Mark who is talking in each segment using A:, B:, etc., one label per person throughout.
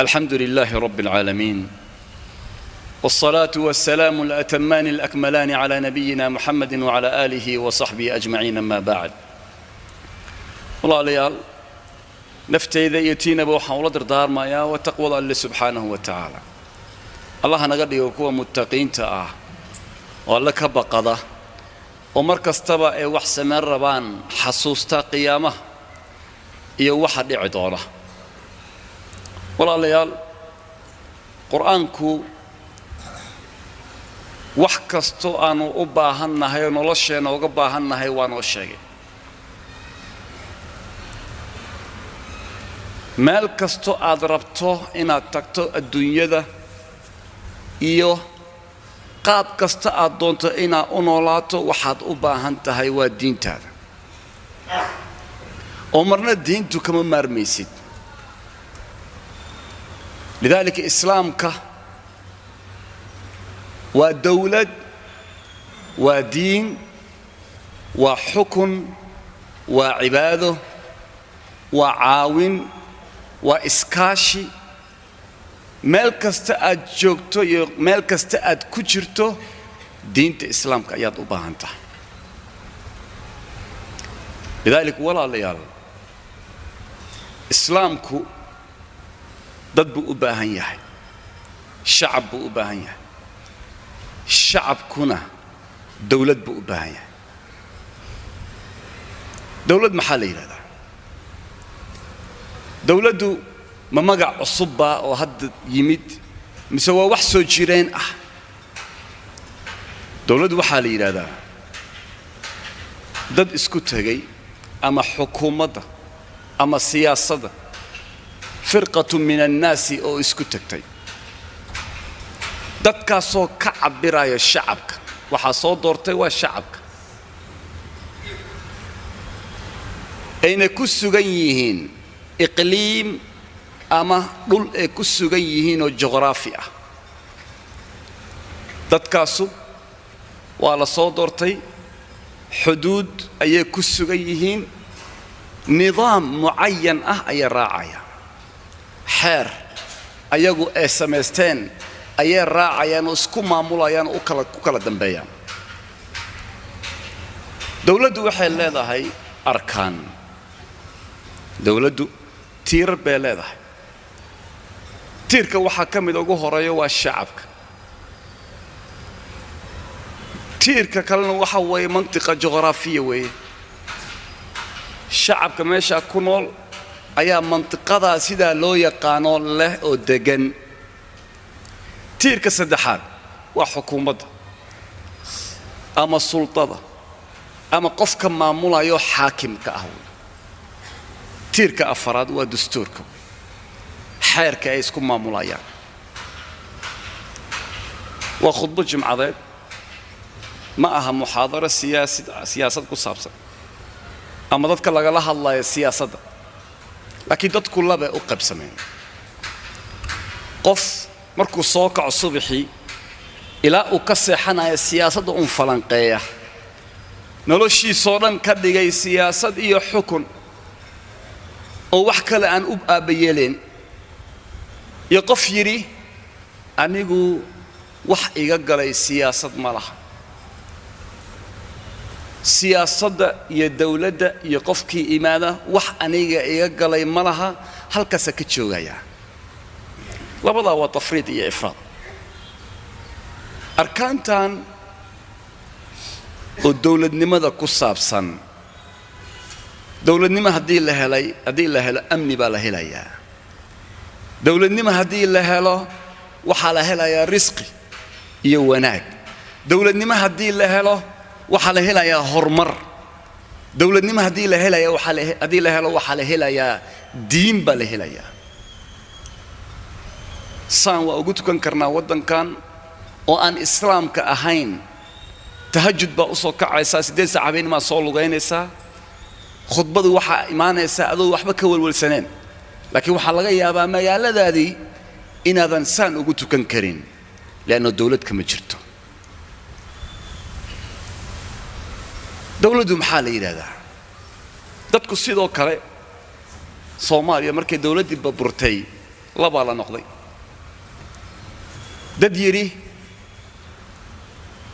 A: الحمد لله رب العالمين والصلاة والسلام الأتمان الأكملان على نبينا محمد وعلى آله وصحبه أجمعين ما بعد. والله ليال نفتي إذا يتينا بوحاولة دردار مايا وتقوى الله سبحانه وتعالى. الله نقدر يكون متقين تآه والله كبقضة ومركز تبع وحسن الربان حسوستا قيامه يوحد عدوله. والله ليال قرآنكو وحكستو أنو أباهن هاي ونلشين وقباهن هاي وانوشيء مال كستو أضربتو إن تكتو الدنيا ده إيوه قاب كستو أدونتو إن أنولاتو وحد أباهن تهاي والدين تاد أمرنا الدين تو كمان مرميسيد. لذلك إسلامك ودولة ودين وحكم وعباده وعاون وإسكاشي ملكست أجوكتو ملكست أدكجرتو دين إسلامك أياد أباهنته. لذلك ولا ليال إسلامك dad buu u baahan yahay shacab buu u baahan yahay shacabkuna dawlad buu u baahan yahay dawlad maxaa la yiraahdaa dawladdu ma magac cusub baa oo hadda yimid mise waa wax soo jireen ah dawladdu waxaa la yiraahdaa dad isku tagay ama xukuumadda ama siyaasadda فرقة من الناس أو إسكتكتي دكاسو كعبرا يا شعبك وحصاد دورتي وشعبك أين كسجيهين إقليم أما دول كسجيهين والجغرافيا دكاسو وعلى صاد دورتي حدود أي كسجيهين نظام معين أي راعية حير أيجو إسمستين أي راعيان وسكما ملايان وكلا دنبيان دولة وحيل هذا هي أركان دولة تير بلده تير كوحكم يدعو هرايا والشعبك تير ككلنا وحوي منطقة جغرافية وي الشعب كماشى كنول ayaa mantiqada sida loo yaqaano leh oo degan tiirka saddexaad waa xukuumadda ama sultada ama qofka maamulayo xaakimka ah tiirka afraad waa dastuurka xeerka ay isku maamulayaan waa khudbad jimcadeed ma aha muxaadara siyaasad ku saabsan ama dadka laga hadlayo siyaasadda لكن دتك الله بأقب سمين قف مركو صوكع صبحي إلى أكسر حنا السياسة فلانقية نلوشي صورا كدجي سياسة إيه حكم أو وحكى لأن أبقى بيلين يقف يري أن يقول وح يجعل السياسة ملها سياسة يدولة يقف كي إمادة وح أنيجا يجعل ملها هل كسكتشو جايا لبضع وتفريط إفراط أركان تان والدولة نمذا كصاب سن دولة نما هدي الله أمني بالله يا دولة نما هدي الله وحاله يا رزقي يوانك دولة نما هدي الله وحاله يا هرمر دولة نما هدي الله يا وحاله هدي الله وحاله يا دين بالله يا سان وأقولت كان كرنا ودن كان وأن إسلام كأهين تهجد بأصل كعيساس دين سعبين ما صولوا غينسا خطبة وحى إيمان يساعدوا وحبك والسنين لكن وحى لغاية أبا ما يعلى ذي إن هذا إنسان وقلت كان كريم لأنه الدولة كما جرته دولة محالة إلى ذا dadku sidoo kale Soomaaliya markay dawladii baburtay laba la noqday dad yiri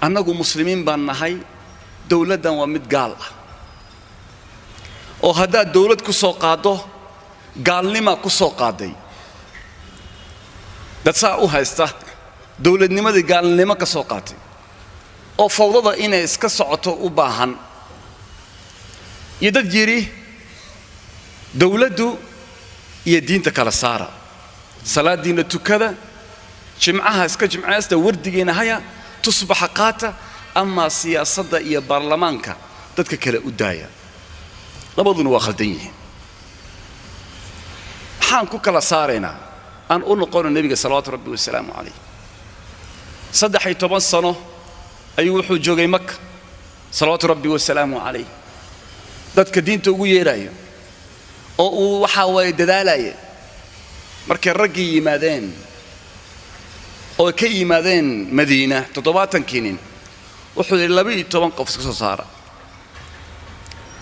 A: annagu muslimiin baan nahay dawladdan waa mid gaal ah oo hadda dawlad ku soo qaado gaalnima ku soo qaaday dad saa u haysta dawladnimadii gaalnimo ka soo qaatay oo fawdada inay iska socoto u baahan dad yiri dawladdu iyo diinta kala saara salaadiina tukada jimcaha iska jimcaasta wardigeena haya tusbaxa qaata ama siyaasadda iyo baarlamaanka dadka kale u daaya labaduna waa khaldan yihiin waxaan ku kala saaraynaa aan u noqono nabiga salawaatu rabbi wa salaamu calayh 13 sano ayuu wuxuu joogay Makka salawaatu rabbi wa salaamu calayh dadka diinta ugu yeerayo oo uu waxa way dadaalay markay ragii yimaadeen oo ka yimaadeen Madiina 70 kinin wuxuu 12 qof iska soo saara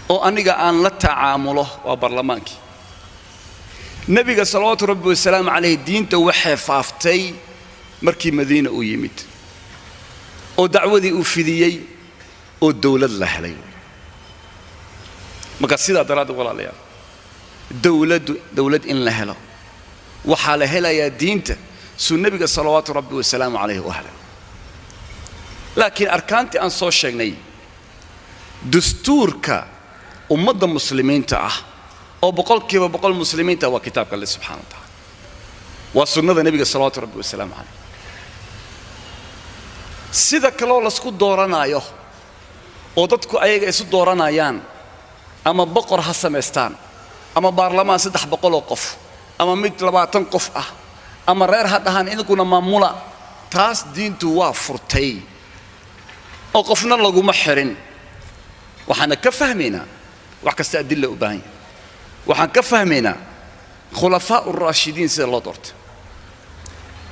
A: oo aniga aan la tacaamulo waa barlamaankii nabiga salawaatu rabbi wa salaamu calayh diinta waxay faaftay markii Madiina uu yimid oo dacwadii uu fidiyay oo dawlad la helay marka sida daraad walaalayaal dawlad in la helo waxa la helayaa diinta suu nabiga salawaatu rabbi wa salaamu calayh u helay laakiin arkaantii aan soo sheegnay dastuurka ummadda muslimiinta ah oo boqolkiiba boqol muslimiinta waa kitaabka Allah subhanahu wa ta'ala waa sunnada nabiga salawaatu rabbi wa salaamu calayh sida kale la isku dooranayo oo dadku ayaga isu dooranayaan ama boqor ha sameystaan ama baarlamaan 300 qof ama mid 20 qof ah ama reer ha dhahan idinkuna maamula taas diintu waa furtay oo qofna lagu ma xirin waxana ka fahmeena wax kasta adilla u baahan waxaan ka fahmeena khulafaa ar-raashidiin sida loo doortay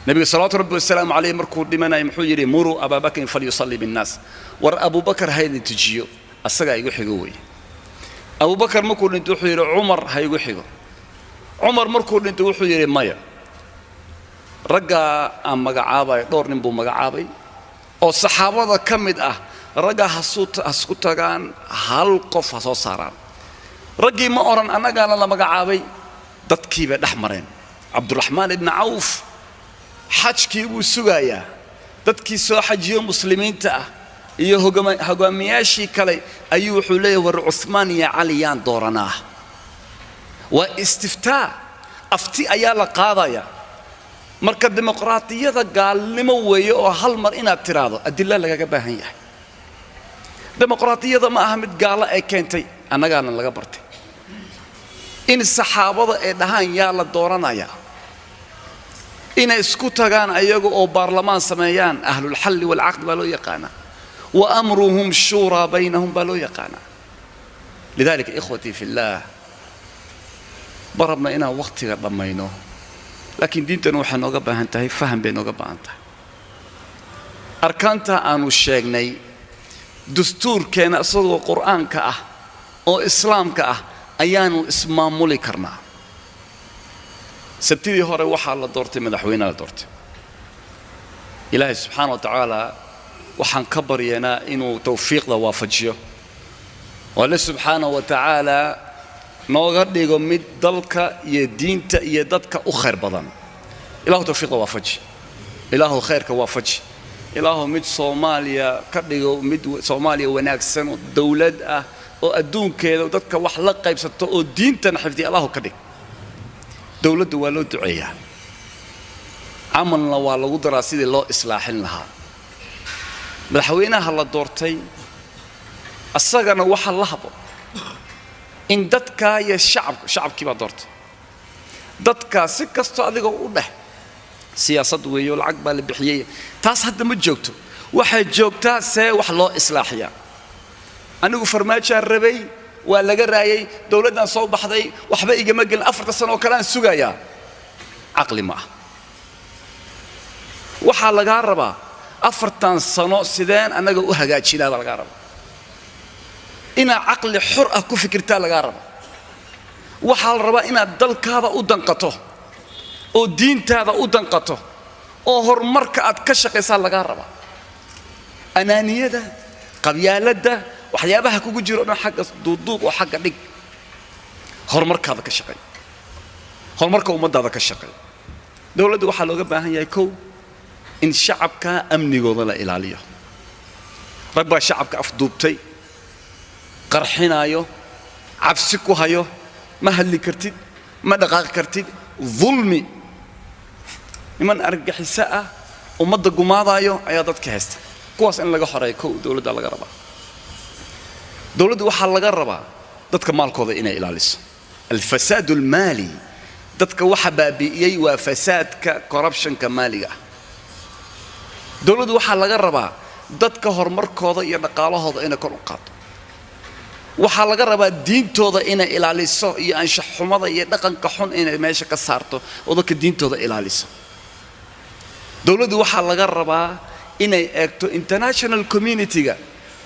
A: nabiga salaatu rabbi wa salaamu calayh markuu dhimanay muxuu yiri muru abubakar falyusalli bin nas war abubakar hayni tujiyo asaga igu xigo way abubakar markuu dhinto wuxuu yiri umar ha igu xigo umar markuu dhinto wuxuu yiri maya ragga aan magacaabay dhowr nin buu magacaabay oo saxaabada kamid ah ragga hasku tagaan hal qof ha soo saaraan raggii ma oran anaga la magacaabay dadkiiba dhaxmareen abdurrahmaan ibn auf xajkii buu sugayaa dadkii soo xajiyo muslimiinta ah iyo hogaamiyaashii kale ayuu wuxuu leeyahay war Uthman iyo Ali yaan dooranaa waa istiftaa afti ayaa la qaadaya marka dimuqraadiyada gaalnimo weeyo oo hal mar inaad tiraado adilla laga baahan yahay dimuqraadiyada ma aha mid gaala ay keentay annagana laga bartay in saxaabada ay dhahaan yaa la dooranaya in isku tagaan ayaga oo baarlamaan sameeyaan ahlul hal wal aqd baa loo yaqaana wa amruhum shura baynahum baa loo yaqaana lidalika ikhwati fillah barabna ina waqtiga dhamayno laakiin diintana waxa nooga baahan tahay faham bay nooga baahan tahay arkaanta aanu sheegnay dastuurkeena asagoo quraanka ah oo islaamka ah ayaanu ismaamuli karnaa sabtidii hore waxa la doortay madaxweynaha la doortay ilaahay subhanahu wa ta'ala waxaan ka baryeena inuu tawfiiqda waafajiyo wala subhanahu wa ta'ala nooga dhigo mid dalka iyo diinta iyo dadka u khayr badan ilaahu tawfiiqda waafaji ilaahu khayrka waafaji ilaahu mid Soomaaliya ka dhigo mid Soomaaliya wanaagsan oo dawlad ah oo adduunkeeda dadka wax la qaybsato oo diintan xifdi ilaahu ka dhig dawladdu waa loo duceeyaa amalna waa lagu daraa sidii loo islaaxin lahaa madaxweynaha la doortay asagana waxa la habo in dadka iyo shacabkii baa doortay dadka si kasto adiga u dheh siyaasad weeyo lacag baa la bixiyay taas hadda ma joogto waxa joogtaa see wax loo islaaxiyaa anigu farmaajo rabay waa laga raayay dawladdan soo baxday waxba igama gelin 4 sano kale aan sugayaa aqli ma waxa laga rabaa 4 sano sideen anaga u hagaajinaa laga rabaa ina aqli xur ah ku fikirtaa laga rabaa waxa la rabaa ina dalkaada u danqato oo diintaada u danqato oo horumarka aad ka shaqaysaa laga rabaa anaaniyada qabyaaladda waxyaabaha kugu jiro dhan xagga duuduub oo xagga dhig horumarkaada ka shaqay horumarka ummadaada ka shaqay dawladda waxaa looga baahan yahay kow in shacabka amnigooda la ilaaliyo rag baa shacabka afduubtay qarxinaayo cabsi ku hayo ma hadli kartid ma dhaqaaqi kartid ظلمي niman argaxiso ah ummadda gumaadayo ayaa dadka haysta kuwaas in laga xoreeyo kow dawladda laga rabaa dawladdu waxaa laga rabaa dadka maalkooda inay ilaaliso الفساد المالي dadka waxa baabi'iyay waa fasaadka corruptionka maaliga ah dawladdu waxaa laga rabaa dadka horumarkooda iyo dhaqaalahooda inay kor u qaado waxaa laga rabaa diintooda inay ilaaliso iyo anshax xumada iyo dhaqanka xun inay meesha ka saarto oo dadka diintooda ilaaliso dawladdu waxaa laga rabaa inay eegto international community-ga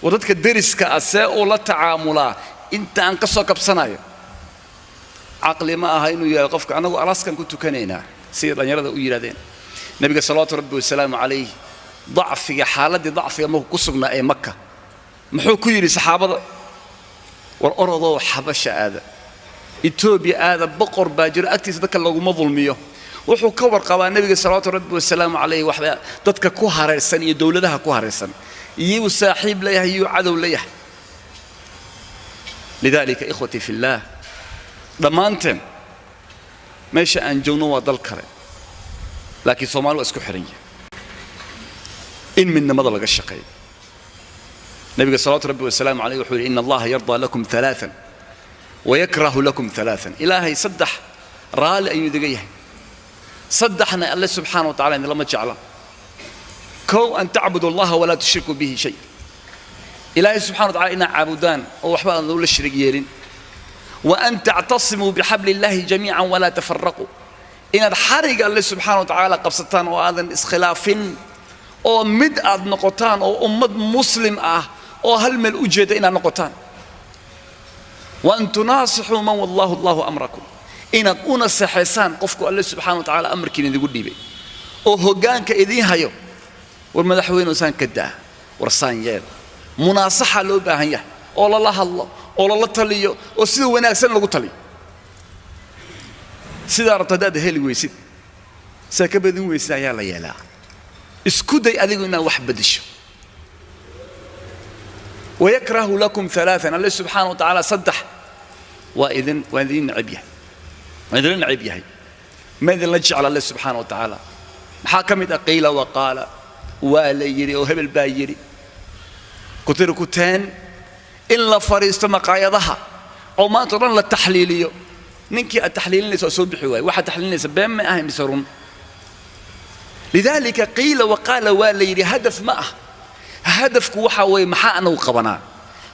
A: oo dadka deriska ah see uu la tacaamulaa inta aan ka soo kabsanayo caqli ma aha inuu yahay qofka anagu alaskan ku tukanaynaa sida dhalinyarada u yiraahdeen nabiga sallallahu rabbi wasalaamu calayhi ضعفiga xaaladii ضعفiga markuu ku sugnaa ee Makka muxuu ku yiri saxaabada war orodoo xabasha aada Ethiopia aada boqor baa jira agtiisa dadka lagu madulmiyo wuxuu ka warqabaa nabiga sallallahu rabbi wasalaamu calayhi waxba dadka ku hareersan iyo dawladaha ku hareersan iyo saaxiib leeyahay iyo cadow leeyahay lidalika ikhwati fillah dhammaanteen meesha aan joogno waa dal kale laakiin Soomaaliya waa isku xiran yahay in midnimada laga shaqeeyo nabiga sallallahu rabbi wasalaamu calayhi wuxuu yiri inna allaha yarda lakum thalathan wa yakrahu lakum thalathan ilaahay saddex raali ayuu diga yahay saddexna allah subhanahu wa ta'ala lama jecla kow an ta'budu allaha wa la tushriku bihi shay ilaahay subhanahu wa ta'ala ina caabudaan oo waxba aan la shariig yeelin وأن تعتصموا بحبل الله جميعا ولا تفرقوا إن الحرق الله سبحانه وتعالى قبستان وآذن إسخلاف أو مدأد نقطان أو أمد مسلم أو هل الأجهد إن نقطان وأن تناصحوا من والله الله أمركم إن أكون السحسان قفكوا الله سبحانه وتعالى أمرك إن يقول لي أو هجانك إذين هيو والمدحوين وسان كده ورسان يال مناصحة لو بهيه الله الله oo la taliyo oo sida wanaagsan lagu taliyo sida artadaad heli weysid sakabadin weysid ayaa la yeelaa isku day adigu inaad wax bedesho ويكره لكم ثلاثا الله سبحانه وتعالى صدح وإذن عبيه وإذن عبيه ماذا نجعل الله سبحانه وتعالى حاكمت قيل وقال واليري وهبل بايري كتر كتان إلا فريست مقايضها أو ما ترون للتحليلية ننكي التحليل ليس أسود بحواي واحد تحليل ليس بين ما أهم يسرون لذلك قيل وقال واليري هدف معه هدفك وحوي محانا وقبنا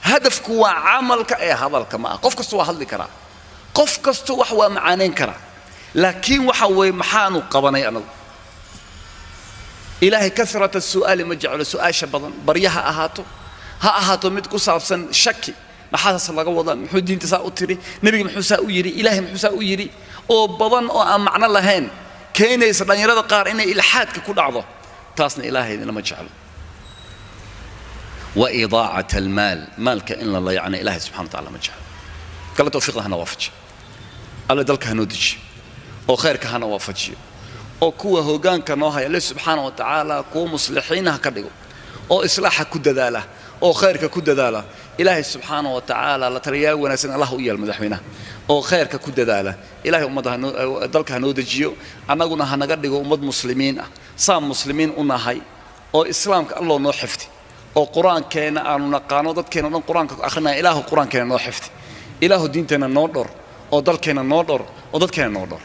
A: هدفك وعملك إيه هذا الكما قف كستوا هذا كرا قف كستوا وحوي معانين كرا لكن وحوي محانا وقبنا أنا إلهي كثرة السؤال مجعل سؤال شبضا بريها أهاتو ها أهاتو مدكو صابسن شكي محاسس الله قوضا محو الدين تساء تري نبي محساء يري إلهي محساء يري أو بضن أو معنى اللهين كين يسرن يرد قار إنه إلحاد ككل عضو تاسنا إلهي لما جعله وإضاعة المال مالك إلا الله يعني إلهي سبحانه وتعالى ما جعله قال توفيق لها نوافج قال دلك هنودج أو خيرك هنوافج أو كوه هوغان كنوها يلي سبحانه وتعالى كو مصلحينها كدقو أو إصلاحها كدداله أو خيرك كدداله إلهي سبحانه وتعالى لا تريا وناسن الله ويا المدحوينه أو خيرك كدداله إلهي أمضها دلك هنودجيو أنا قلنا هنقدقو أمض مسلمين صام مسلمين أنهاي أو إسلامك الله نو حفتي أو قرآن كان أنا نقانو ضد كان قرآن أخنا إله قرآن كان نو حفتي إله دينتنا نودر أو دل كان نودر أو ضد كان نودر